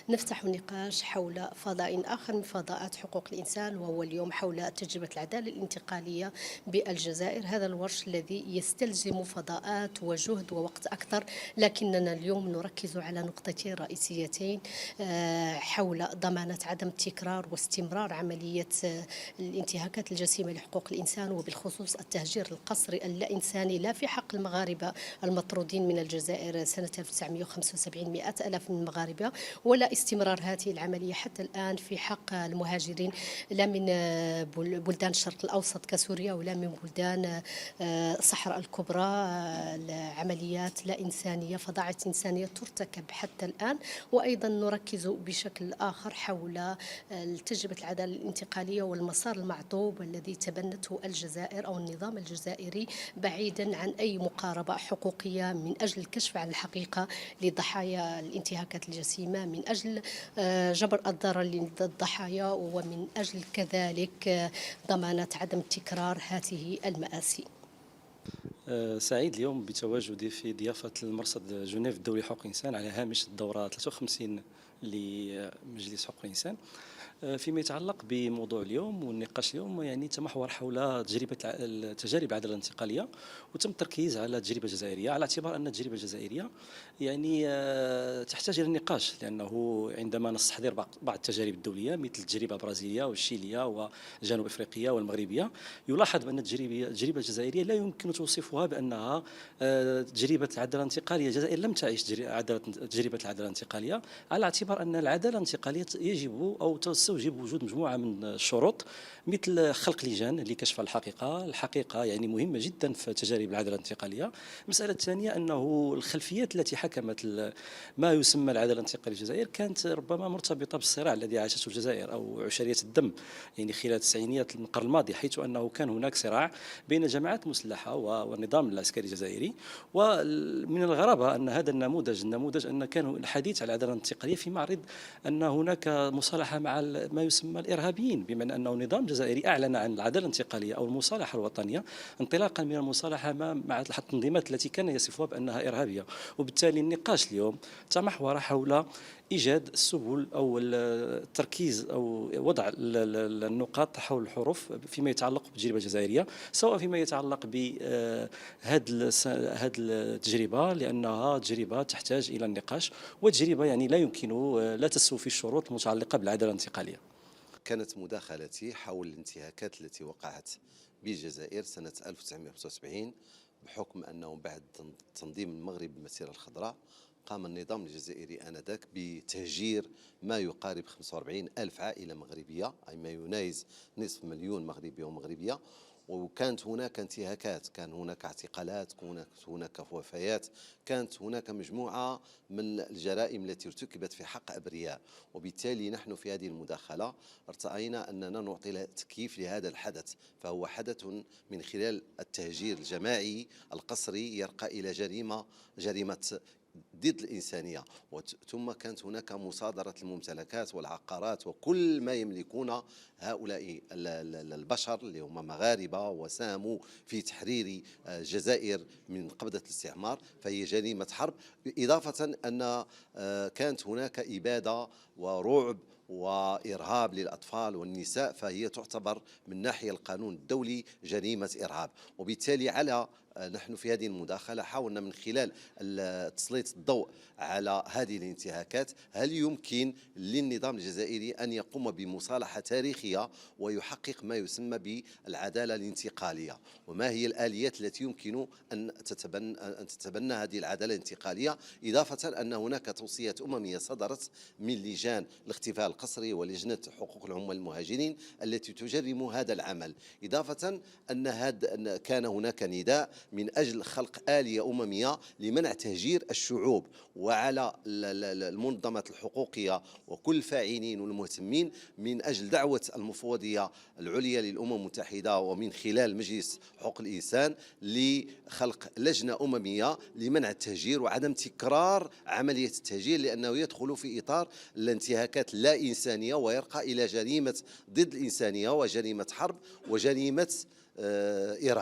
نفتح نقاش حول فضاء آخر من فضاءات حقوق الإنسان، وهو اليوم حول تجربة العدالة الانتقالية بالجزائر. هذا الورش الذي يستلزم فضاءات وجهد ووقت أكثر، لكننا اليوم نركز على نقطتين رئيسيتين حول ضمانة عدم التكرار واستمرار عملية الانتهاكات الجسيمة لحقوق الإنسان، وبالخصوص التهجير القسري اللا إنساني لا في حق المغاربة المطرودين من الجزائر سنة 1975، 100 ألاف من المغاربة، ولا استمرار هذه العملية حتى الآن في حق المهاجرين، لا من بلدان الشرق الأوسط كسوريا ولا من بلدان الصحراء الكبرى. العمليات لا إنسانية، فظاعة إنسانية ترتكب حتى الآن. وأيضا نركز بشكل آخر حول تجربة العدالة الانتقالية والمسار المعطوب الذي تبنته الجزائر أو النظام الجزائري بعيدا عن أي مقاربة حقوقية، من أجل الكشف عن الحقيقة لضحايا الانتهاكات الجسيمة، من أجل جبر الضرر للضحايا، ومن أجل كذلك ضمانة عدم تكرار هذه المآسي. سعيد اليوم بتواجدي في ضيافة المرصد جنيف الدولي لحقوق الإنسان على هامش الدورة 53 لمجلس حقوق الإنسان. فيما يتعلق بموضوع اليوم والنقاش اليوم، يعني تمحور حول تجارب العداله الانتقاليه، وتم التركيز على التجربه الجزائريه، على اعتبار ان التجربه الجزائريه يعني تحتاج الى النقاش، لانه عندما نستحضر بعض التجارب الدوليه مثل التجربه البرازيليه والشيليه والجنوب افريقيه والمغربيه، يلاحظ بان التجربه الجزائريه لا يمكن توصيفها بانها تجربه العداله الانتقاليه. الجزائر لم تعيش تجربه العداله الانتقاليه، على اعتبار ان العداله الانتقاليه يجب او تستوجب وجود مجموعه من الشروط، مثل خلق لجان لكشف الحقيقه يعني مهمه جدا في تجارب العداله الانتقاليه. المساله الثانيه انه الخلفيات التي حكمت ما يسمى العداله الانتقاليه في الجزائر كانت ربما مرتبطه بالصراع الذي عاشته الجزائر او عشريه الدم، يعني خلال التسعينيات من القرن الماضي، حيث انه كان هناك صراع بين جماعات مسلحه والنظام العسكري الجزائري. ومن الغرابه ان هذا النموذج ان كان الحديث عن العداله الانتقاليه في معرض ان هناك مصالحه مع ما يسمى الارهابيين، بمعنى انه النظام الجزائري اعلن عن العداله الانتقاليه او المصالحه الوطنيه انطلاقا من المصالحه مع التنظيمات التي كان يصفها بانها ارهابيه. وبالتالي النقاش اليوم تمحور حول ايجاد السبل او التركيز او وضع النقاط حول الحروف فيما يتعلق بالتجربه الجزائريه، سواء فيما يتعلق بهذه التجربه، لانها تجربه تحتاج الى النقاش، وتجربه يعني لا تستوفي الشروط المتعلقه بالعداله الانتقاليه. كانت مداخلتي حول الانتهاكات التي وقعت بالجزائر سنة 1975، بحكم أنه بعد تنظيم المغرب المسيرة الخضراء قام النظام الجزائري آنذاك بتهجير ما يقارب 45 ألف عائلة مغربية، أي ما ينايز نصف مليون مغربي ومغربية. وكانت هناك انتهاكات، كان هناك اعتقالات، كانت هناك وفيات، كانت هناك مجموعة من الجرائم التي ارتكبت في حق أبرياء. وبالتالي نحن في هذه المداخلة ارتأينا أننا نعطي تكييف لهذا الحدث، فهو حدث من خلال التهجير الجماعي القسري يرقى إلى جريمة ضد الإنسانية. ثم كانت هناك مصادرة الممتلكات والعقارات وكل ما يملكون هؤلاء البشر اللي هم مغاربة وساهموا في تحرير الجزائر من قبضة الاستعمار، فهي جريمة حرب. إضافة أن كانت هناك إبادة ورعب وإرهاب للأطفال والنساء، فهي تعتبر من ناحية القانون الدولي جريمة إرهاب. وبالتالي نحن في هذه المداخلة حاولنا من خلال تسليط الضوء على هذه الانتهاكات، هل يمكن للنظام الجزائري أن يقوم بمصالحة تاريخية ويحقق ما يسمى بالعدالة الانتقالية، وما هي الآليات التي يمكن أن تتبنى هذه العدالة الانتقالية. إضافة أن هناك توصيات أممية صدرت من لجان الاختفاء القسري ولجنة حقوق العمال المهاجرين التي تجرم هذا العمل. إضافة أن كان هناك نداء من أجل خلق آلية أممية لمنع تهجير الشعوب، وعلى المنظمات الحقوقية وكل الفاعلين والمهتمين من أجل دعوة المفوضية العليا للأمم المتحدة ومن خلال مجلس حقوق الإنسان لخلق لجنة أممية لمنع التهجير وعدم تكرار عملية التهجير، لأنه يدخل في إطار الانتهاكات اللا إنسانية ويرقى إلى جريمة ضد الإنسانية وجريمة حرب وجريمة إرهاب.